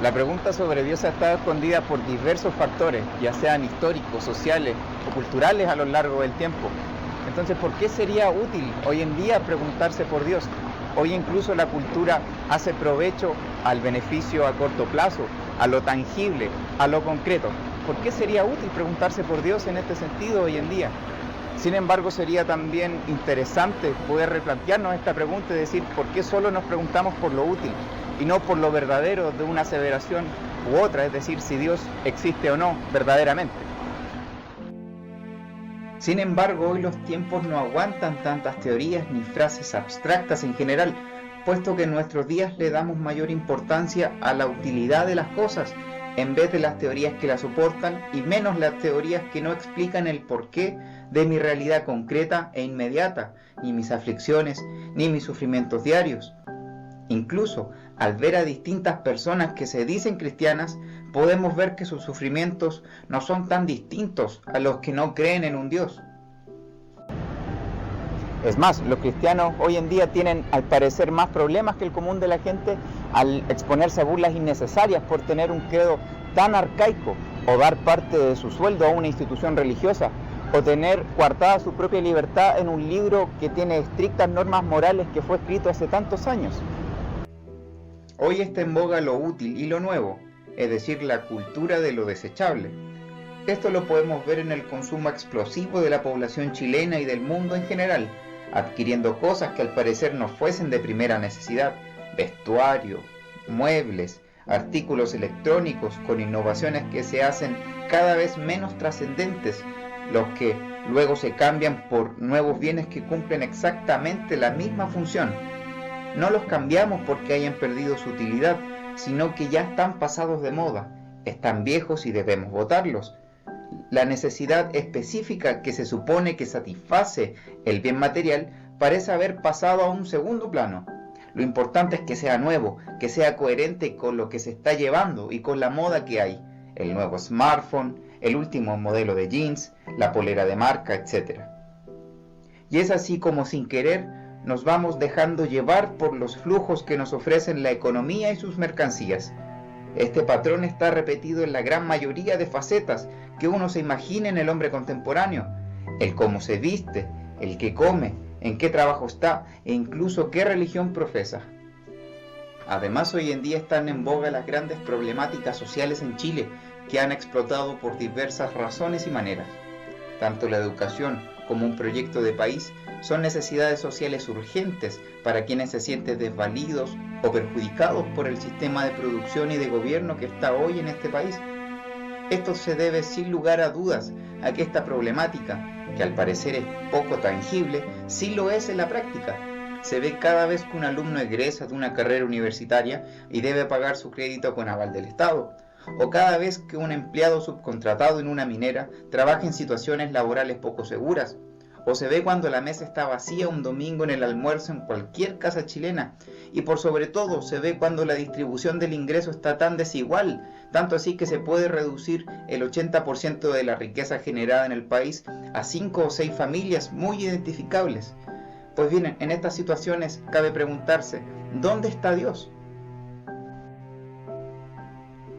La pregunta sobre Dios ha estado escondida por diversos factores, ya sean históricos, sociales o culturales a lo largo del tiempo. Entonces, ¿por qué sería útil hoy en día preguntarse por Dios? Hoy incluso la cultura hace provecho al beneficio a corto plazo, a lo tangible, a lo concreto. ¿Por qué sería útil preguntarse por Dios en este sentido hoy en día? Sin embargo, sería también interesante poder replantearnos esta pregunta y decir, ¿por qué solo nos preguntamos por lo útil y no por lo verdadero de una aseveración u otra? Es decir, si Dios existe o no verdaderamente. Sin embargo, hoy los tiempos no aguantan tantas teorías ni frases abstractas en general, puesto que en nuestros días le damos mayor importancia a la utilidad de las cosas, en vez de las teorías que las soportan y menos las teorías que no explican el porqué de mi realidad concreta e inmediata, ni mis aflicciones, ni mis sufrimientos diarios. Incluso, al ver a distintas personas que se dicen cristianas, podemos ver que sus sufrimientos no son tan distintos a los que no creen en un Dios. Es más, los cristianos hoy en día tienen al parecer más problemas que el común de la gente al exponerse a burlas innecesarias por tener un credo tan arcaico, o dar parte de su sueldo a una institución religiosa, o tener coartada su propia libertad en un libro que tiene estrictas normas morales que fue escrito hace tantos años. Hoy está en boga lo útil y lo nuevo, es decir, la cultura de lo desechable. Esto lo podemos ver en el consumo explosivo de la población chilena y del mundo en general, adquiriendo cosas que al parecer no fuesen de primera necesidad, vestuario, muebles, artículos electrónicos con innovaciones que se hacen cada vez menos trascendentes, los que luego se cambian por nuevos bienes que cumplen exactamente la misma función. No los cambiamos porque hayan perdido su utilidad, sino que ya están pasados de moda, están viejos y debemos botarlos. La necesidad específica que se supone que satisface el bien material parece haber pasado a un segundo plano. Lo importante es que sea nuevo, que sea coherente con lo que se está llevando y con la moda que hay. El nuevo smartphone, el último modelo de jeans, la polera de marca, etc. Y es así como sin querer nos vamos dejando llevar por los flujos que nos ofrecen la economía y sus mercancías. Este patrón está repetido en la gran mayoría de facetas que uno se imagina en el hombre contemporáneo. El cómo se viste, el qué come, en qué trabajo está e incluso qué religión profesa. Además, hoy en día están en boga las grandes problemáticas sociales en Chile que han explotado por diversas razones y maneras. Tanto la educación como un proyecto de país son necesidades sociales urgentes para quienes se sienten desvalidos o perjudicados por el sistema de producción y de gobierno que está hoy en este país. Esto se debe sin lugar a dudas a que esta problemática, que al parecer es poco tangible, sí lo es en la práctica. Se ve cada vez que un alumno egresa de una carrera universitaria y debe pagar su crédito con aval del Estado, o cada vez que un empleado subcontratado en una minera trabaja en situaciones laborales poco seguras, o se ve cuando la mesa está vacía un domingo en el almuerzo en cualquier casa chilena, y por sobre todo se ve cuando la distribución del ingreso está tan desigual, tanto así que se puede reducir el 80% de la riqueza generada en el país a 5 o 6 familias muy identificables. Pues bien, en estas situaciones cabe preguntarse, ¿dónde está Dios?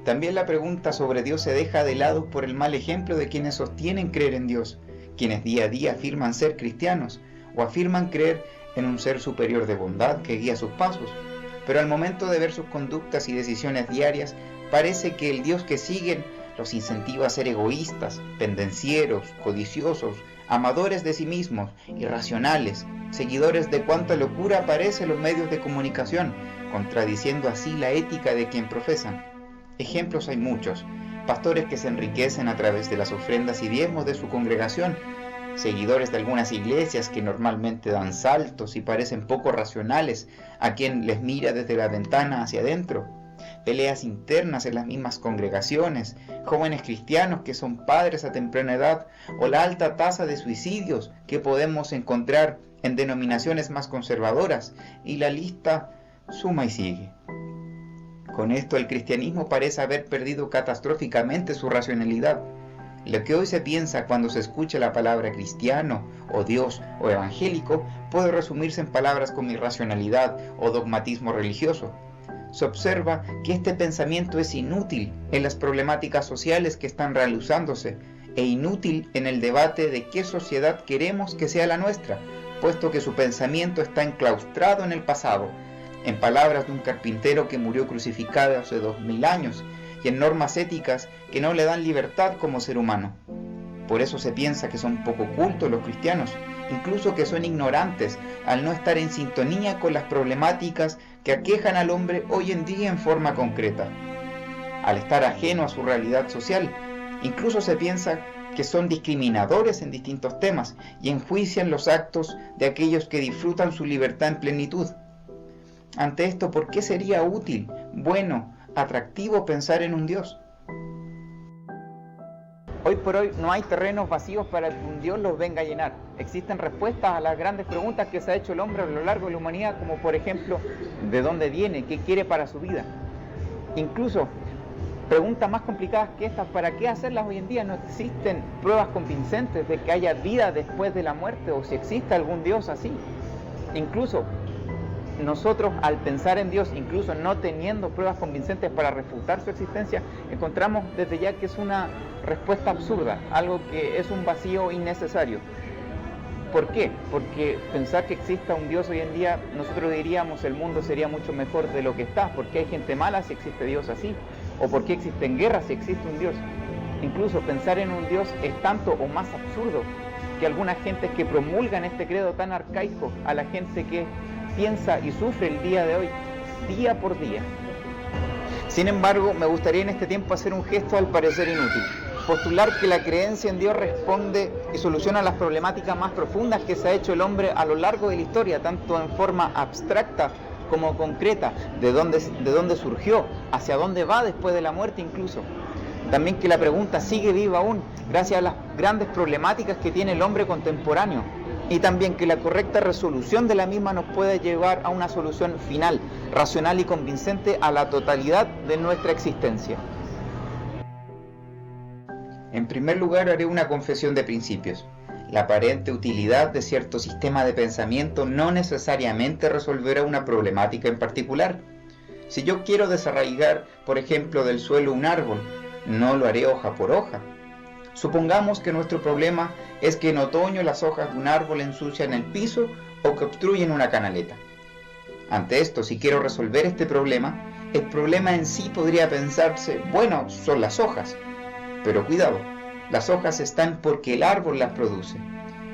También la pregunta sobre Dios se deja de lado por el mal ejemplo de quienes sostienen creer en Dios, quienes día a día afirman ser cristianos o afirman creer en un ser superior de bondad que guía sus pasos, pero al momento de ver sus conductas y decisiones diarias, parece que el Dios que siguen los incentiva a ser egoístas, pendencieros, codiciosos, amadores de sí mismos, irracionales, seguidores de cuanta locura aparece en los medios de comunicación, contradiciendo así la ética de quien profesan. Ejemplos hay muchos: pastores que se enriquecen a través de las ofrendas y diezmos de su congregación, seguidores de algunas iglesias que normalmente dan saltos y parecen poco racionales a quien les mira desde la ventana hacia adentro, peleas internas en las mismas congregaciones, jóvenes cristianos que son padres a temprana edad, o la alta tasa de suicidios que podemos encontrar en denominaciones más conservadoras, y la lista suma y sigue. Con esto el cristianismo parece haber perdido catastróficamente su racionalidad. Lo que hoy se piensa cuando se escucha la palabra cristiano, o Dios, o evangélico, puede resumirse en palabras como irracionalidad o dogmatismo religioso. Se observa que este pensamiento es inútil en las problemáticas sociales que están realizándose, e inútil en el debate de qué sociedad queremos que sea la nuestra, puesto que su pensamiento está enclaustrado en el pasado, en palabras de un carpintero que murió crucificado hace 2000 años, y en normas éticas que no le dan libertad como ser humano. Por eso se piensa que son poco cultos los cristianos, incluso que son ignorantes al no estar en sintonía con las problemáticas que aquejan al hombre hoy en día en forma concreta. Al estar ajeno a su realidad social, incluso se piensa que son discriminadores en distintos temas y enjuician los actos de aquellos que disfrutan su libertad en plenitud. Ante esto, ¿por qué sería útil, bueno, atractivo pensar en un Dios? Hoy por hoy no hay terrenos vacíos para que un Dios los venga a llenar. Existen respuestas a las grandes preguntas que se ha hecho el hombre a lo largo de la humanidad, como por ejemplo, ¿de dónde viene? ¿Qué quiere para su vida? Incluso preguntas más complicadas que estas, ¿para qué hacerlas hoy en día? No existen pruebas convincentes de que haya vida después de la muerte, o si existe algún Dios así. Incluso nosotros, al pensar en Dios, incluso no teniendo pruebas convincentes para refutar su existencia, encontramos desde ya que es una respuesta absurda, algo que es un vacío innecesario. ¿Por qué? Porque pensar que exista un Dios hoy en día, nosotros diríamos el mundo sería mucho mejor de lo que está, porque hay gente mala si existe Dios así, o porque existen guerras si existe un Dios. Incluso pensar en un Dios es tanto o más absurdo que algunas gentes que promulgan este credo tan arcaico a la gente que piensa y sufre el día de hoy, día por día. Sin embargo, me gustaría en este tiempo hacer un gesto al parecer inútil: postular que la creencia en Dios responde y soluciona las problemáticas más profundas que se ha hecho el hombre a lo largo de la historia, tanto en forma abstracta como concreta, de dónde surgió, hacia dónde va después de la muerte incluso. También que la pregunta sigue viva aún, gracias a las grandes problemáticas que tiene el hombre contemporáneo. Y también que la correcta resolución de la misma nos puede llevar a una solución final, racional y convincente a la totalidad de nuestra existencia. En primer lugar, haré una confesión de principios. La aparente utilidad de cierto sistema de pensamiento no necesariamente resolverá una problemática en particular. Si yo quiero desarraigar, por ejemplo, del suelo un árbol, no lo haré hoja por hoja. Supongamos que nuestro problema es que en otoño las hojas de un árbol ensucian el piso o que obstruyen una canaleta. Ante esto, si quiero resolver este problema, el problema en sí podría pensarse, bueno, son las hojas. Pero cuidado, las hojas están porque el árbol las produce.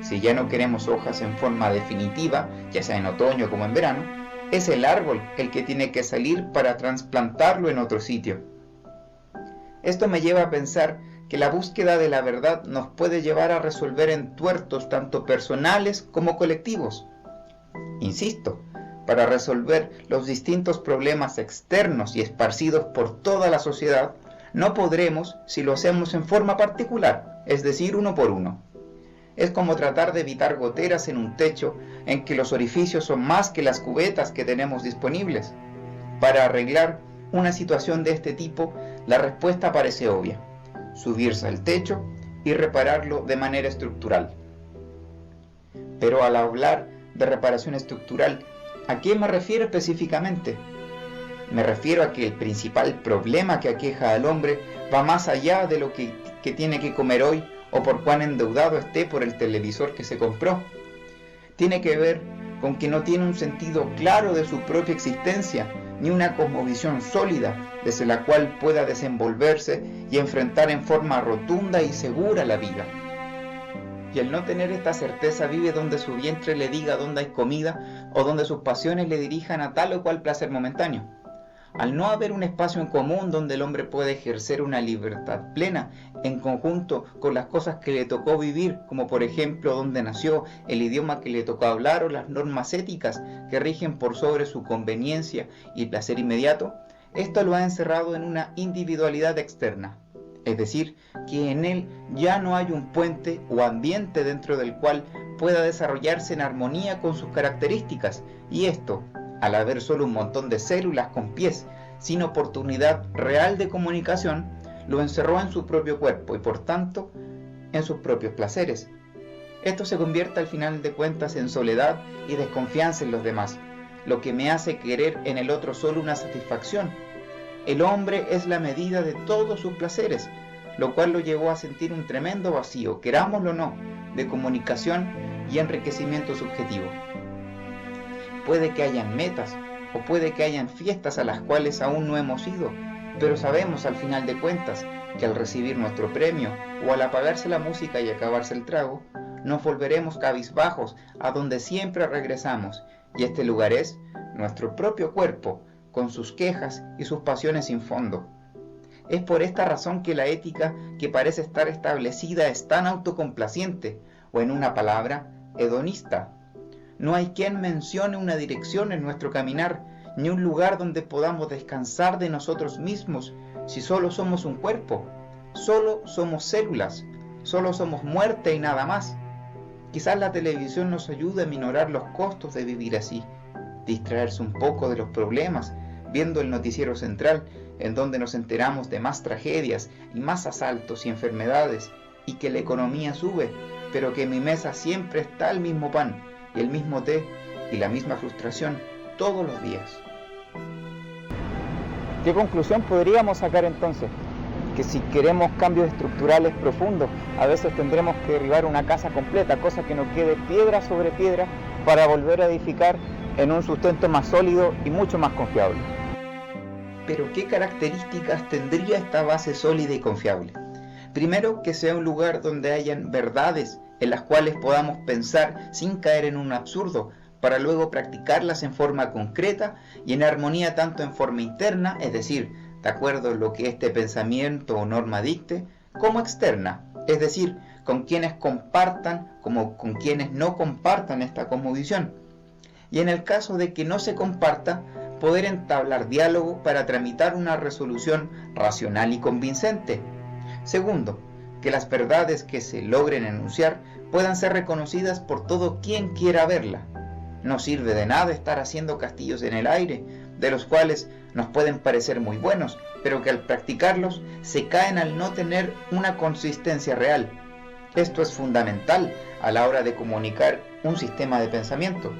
Si ya no queremos hojas en forma definitiva, ya sea en otoño como en verano, es el árbol el que tiene que salir para trasplantarlo en otro sitio. Esto me lleva a pensar que la búsqueda de la verdad nos puede llevar a resolver entuertos tanto personales como colectivos. Insisto, para resolver los distintos problemas externos y esparcidos por toda la sociedad, no podremos si lo hacemos en forma particular, es decir, uno por uno. Es como tratar de evitar goteras en un techo en que los orificios son más que las cubetas que tenemos disponibles. Para arreglar una situación de este tipo, la respuesta parece obvia: subirse al techo y repararlo de manera estructural. Pero al hablar de reparación estructural, ¿a qué me refiero específicamente? Me refiero a que el principal problema que aqueja al hombre va más allá de lo que tiene que comer hoy o por cuán endeudado esté por el televisor que se compró. Tiene que ver con que no tiene un sentido claro de su propia existencia, ni una cosmovisión sólida desde la cual pueda desenvolverse y enfrentar en forma rotunda y segura la vida. Y al no tener esta certeza, vive donde su vientre le diga dónde hay comida o donde sus pasiones le dirijan a tal o cual placer momentáneo. Al no haber un espacio en común donde el hombre puede ejercer una libertad plena en conjunto con las cosas que le tocó vivir, como por ejemplo dónde nació, el idioma que le tocó hablar o las normas éticas que rigen por sobre su conveniencia y placer inmediato, esto lo ha encerrado en una individualidad externa. Es decir, que en él ya no hay un puente o ambiente dentro del cual pueda desarrollarse en armonía con sus características, y esto, al haber solo un montón de células con pies, sin oportunidad real de comunicación, lo encerró en su propio cuerpo y por tanto en sus propios placeres. Esto se convierte al final de cuentas en soledad y desconfianza en los demás, lo que me hace querer en el otro solo una satisfacción. El hombre es la medida de todos sus placeres, lo cual lo llevó a sentir un tremendo vacío, querámoslo o no, de comunicación y enriquecimiento subjetivo. Puede que hayan metas, o puede que hayan fiestas a las cuales aún no hemos ido, pero sabemos al final de cuentas que al recibir nuestro premio, o al apagarse la música y acabarse el trago, nos volveremos cabizbajos a donde siempre regresamos, y este lugar es nuestro propio cuerpo, con sus quejas y sus pasiones sin fondo. Es por esta razón que la ética que parece estar establecida es tan autocomplaciente, o en una palabra, hedonista. No hay quien mencione una dirección en nuestro caminar, ni un lugar donde podamos descansar de nosotros mismos, si solo somos un cuerpo, solo somos células, solo somos muerte y nada más. Quizás la televisión nos ayude a minorar los costos de vivir así, distraerse un poco de los problemas, viendo el noticiero central, en donde nos enteramos de más tragedias y más asaltos y enfermedades, y que la economía sube, pero que en mi mesa siempre está el mismo pan, y el mismo té, y la misma frustración todos los días. ¿Qué conclusión podríamos sacar entonces? Que si queremos cambios estructurales profundos, a veces tendremos que derribar una casa completa, cosa que no quede piedra sobre piedra, para volver a edificar en un sustento más sólido y mucho más confiable. Pero ¿qué características tendría esta base sólida y confiable? Primero, que sea un lugar donde hayan verdades en las cuales podamos pensar sin caer en un absurdo, para luego practicarlas en forma concreta y en armonía tanto en forma interna, es decir, de acuerdo a lo que este pensamiento o norma dicte, como externa, es decir, con quienes compartan como con quienes no compartan esta cosmovisión. Y en el caso de que no se comparta, poder entablar diálogo para tramitar una resolución racional y convincente. Segundo, que las verdades que se logren enunciar puedan ser reconocidas por todo quien quiera verla. No sirve de nada estar haciendo castillos en el aire, de los cuales nos pueden parecer muy buenos, pero que al practicarlos se caen al no tener una consistencia real. Esto es fundamental a la hora de comunicar un sistema de pensamiento.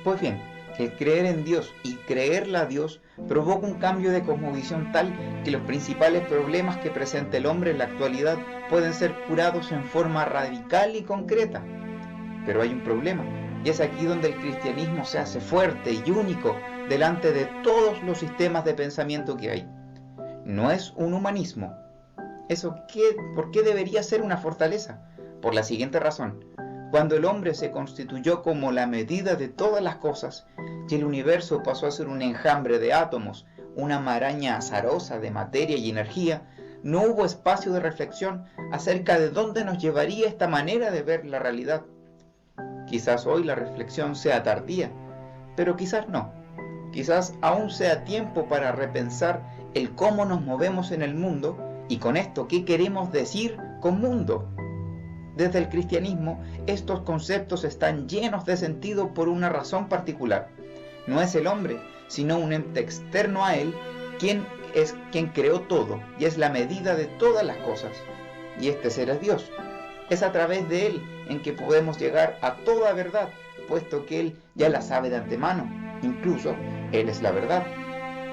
Pues bien, que el creer en Dios y creerla a Dios provoca un cambio de cosmovisión tal que los principales problemas que presenta el hombre en la actualidad pueden ser curados en forma radical y concreta. Pero hay un problema, y es aquí donde el cristianismo se hace fuerte y único delante de todos los sistemas de pensamiento que hay. No es un humanismo. ¿Por qué debería ser una fortaleza? Por la siguiente razón. Cuando el hombre se constituyó como la medida de todas las cosas, y el universo pasó a ser un enjambre de átomos, una maraña azarosa de materia y energía, no hubo espacio de reflexión acerca de dónde nos llevaría esta manera de ver la realidad. Quizás hoy la reflexión sea tardía, pero quizás no. Quizás aún sea tiempo para repensar el cómo nos movemos en el mundo y con esto qué queremos decir con mundo. Desde el cristianismo, estos conceptos están llenos de sentido por una razón particular. No es el hombre, sino un ente externo a él, quien creó todo y es la medida de todas las cosas. Y este ser es Dios. Es a través de él en que podemos llegar a toda verdad, puesto que él ya la sabe de antemano. Incluso, él es la verdad.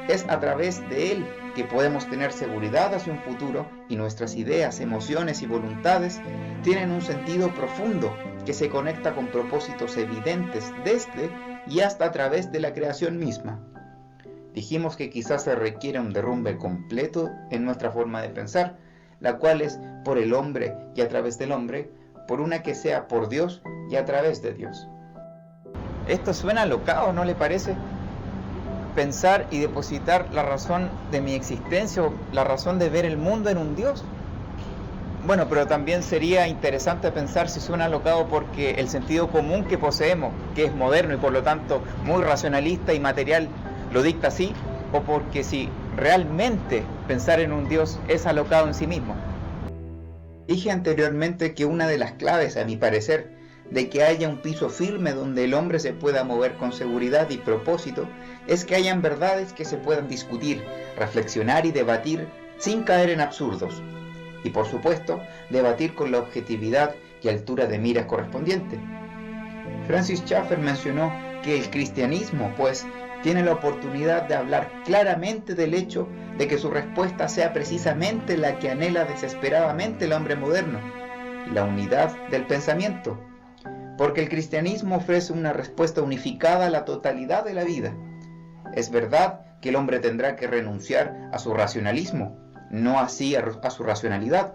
Es a través de él que podemos tener seguridad hacia un futuro y nuestras ideas, emociones y voluntades tienen un sentido profundo que se conecta con propósitos evidentes desde y hasta a través de la creación misma. Dijimos que quizás se requiere un derrumbe completo en nuestra forma de pensar, la cual es por el hombre y a través del hombre, por una que sea por Dios y a través de Dios. Esto suena alocado, ¿no le parece? pensar y depositar la razón de mi existencia o la razón de ver el mundo en un Dios. Bueno, pero también sería interesante pensar si suena alocado porque el sentido común que poseemos, que es moderno y por lo tanto muy racionalista y material, lo dicta así, o porque si realmente pensar en un Dios es alocado en sí mismo. Dije anteriormente que una de las claves, a mi parecer, de que haya un piso firme donde el hombre se pueda mover con seguridad y propósito, es que hayan verdades que se puedan discutir, reflexionar y debatir sin caer en absurdos. Y por supuesto, debatir con la objetividad y altura de miras correspondiente. Francis Schaeffer mencionó que el cristianismo, pues, tiene la oportunidad de hablar claramente del hecho de que su respuesta sea precisamente la que anhela desesperadamente el hombre moderno, la unidad del pensamiento, porque el cristianismo ofrece una respuesta unificada a la totalidad de la vida. Es verdad que el hombre tendrá que renunciar a su racionalismo, no así a su racionalidad,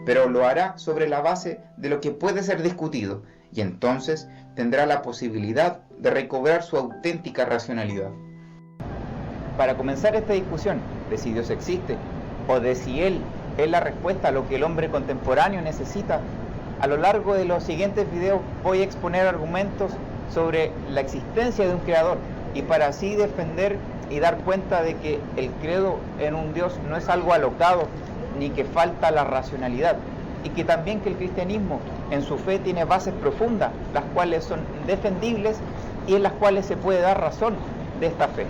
pero lo hará sobre la base de lo que puede ser discutido, y entonces tendrá la posibilidad de recobrar su auténtica racionalidad. Para comenzar esta discusión de si Dios existe, o de si Él es la respuesta a lo que el hombre contemporáneo necesita, a lo largo de los siguientes videos voy a exponer argumentos sobre la existencia de un creador, y para así defender y dar cuenta de que el credo en un Dios no es algo alocado, ni que falta la racionalidad, y que también que el cristianismo en su fe tiene bases profundas, las cuales son defendibles y en las cuales se puede dar razón de esta fe.